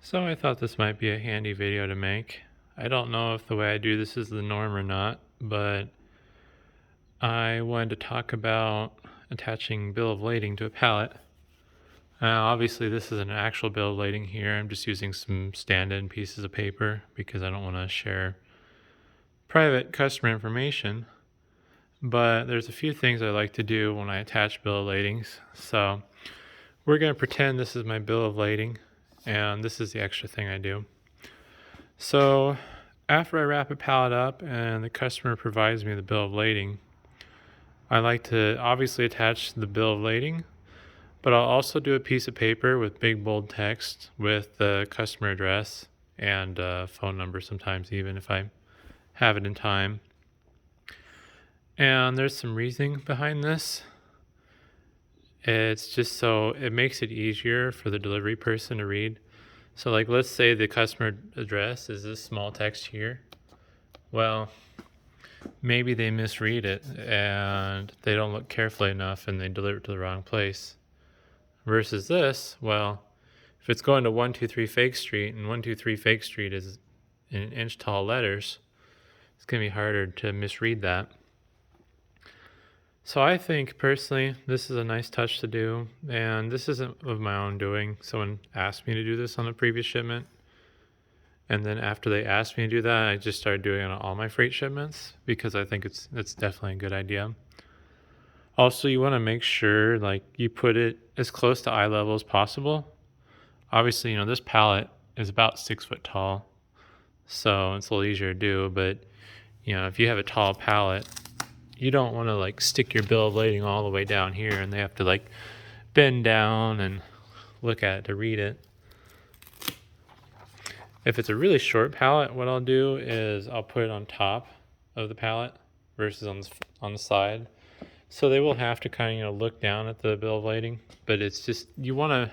So I thought this might be a handy video to make. I don't know if the way I do this is the norm or not, but I wanted to talk about attaching bill of lading to a pallet. Obviously this is an actual bill of lading here. I'm just using some stand-in pieces of paper because I don't want to share private customer information. But there's a few things I like to do when I attach bill of ladings. So we're going to pretend this is my bill of lading, and this is the extra thing I do. So after I wrap a pallet up and the customer provides me the bill of lading, I like to obviously attach the bill of lading, but I'll also do a piece of paper with big bold text with the customer address and phone number sometimes, even if I have it in time. And there's some reasoning behind this. It's just so it makes it easier for the delivery person to read. So like, let's say the customer address is this small text here. Well, maybe they misread it and they don't look carefully enough and they deliver it to the wrong place. Versus this, well, if it's going to 123 Fake Street and 123 Fake Street is in inch tall letters, it's going to be harder to misread that. So I think personally, this is a nice touch to do, and this isn't of my own doing. Someone asked me to do this on a previous shipment, and then after they asked me to do that, I just started doing it on all my freight shipments because I think it's definitely a good idea. Also, you want to make sure like you put it as close to eye level as possible. Obviously, this pallet is about 6 foot tall, so it's a little easier to do, but if you have a tall pallet, you don't want to like stick your bill of lading all the way down here and they have to like bend down and look at it to read it. If it's a really short pallet, what I'll do is I'll put it on top of the pallet versus on the side. So they will have to kind of look down at the bill of lading, but it's just, you want to,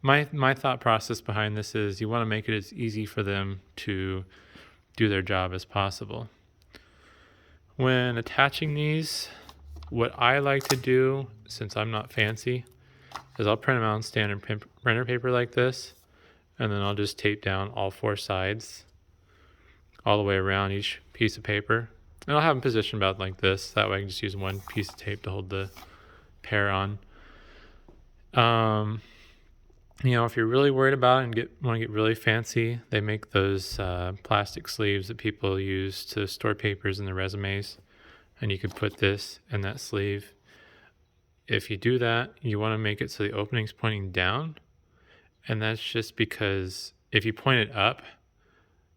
my thought process behind this is you want to make it as easy for them to do their job as possible. When attaching these, what I like to do, since I'm not fancy, is I'll print them out on standard printer paper like this, and then I'll just tape down all 4 sides all the way around each piece of paper. And I'll have them positioned about like this. That way I can just use one piece of tape to hold the pair on. If you're really worried about it and want to get really fancy, they make those plastic sleeves that people use to store papers in their resumes. And you could put this in that sleeve. If you do that, you want to make it so the opening's pointing down. And that's just because if you point it up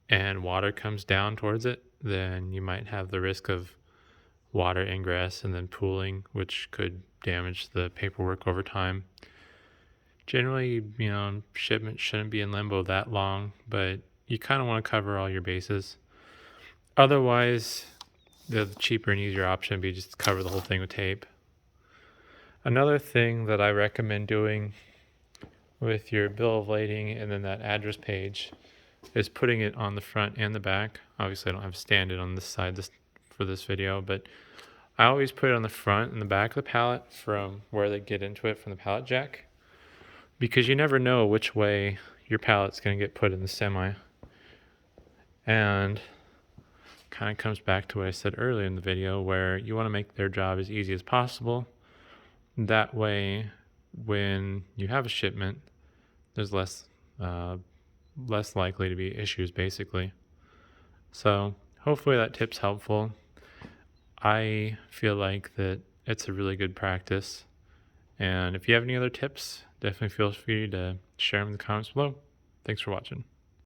and water comes down towards it, then you might have the risk of water ingress and then pooling, which could damage the paperwork over time. Generally, shipment shouldn't be in limbo that long, but you kind of want to cover all your bases. Otherwise, the cheaper and easier option would be just cover the whole thing with tape. Another thing that I recommend doing with your bill of lading and then that address page is putting it on the front and the back. Obviously, I don't have stand-in on this side for this video, but I always put it on the front and the back of the pallet from where they get into it from the pallet jack, because you never know which way your pallet's going to get put in the semi. And kind of comes back to what I said earlier in the video, where you want to make their job as easy as possible. That way, when you have a shipment, there's less likely to be issues, basically. So hopefully that tip's helpful. I feel like that it's a really good practice. And if you have any other tips, definitely feel free to share them in the comments below. Thanks for watching.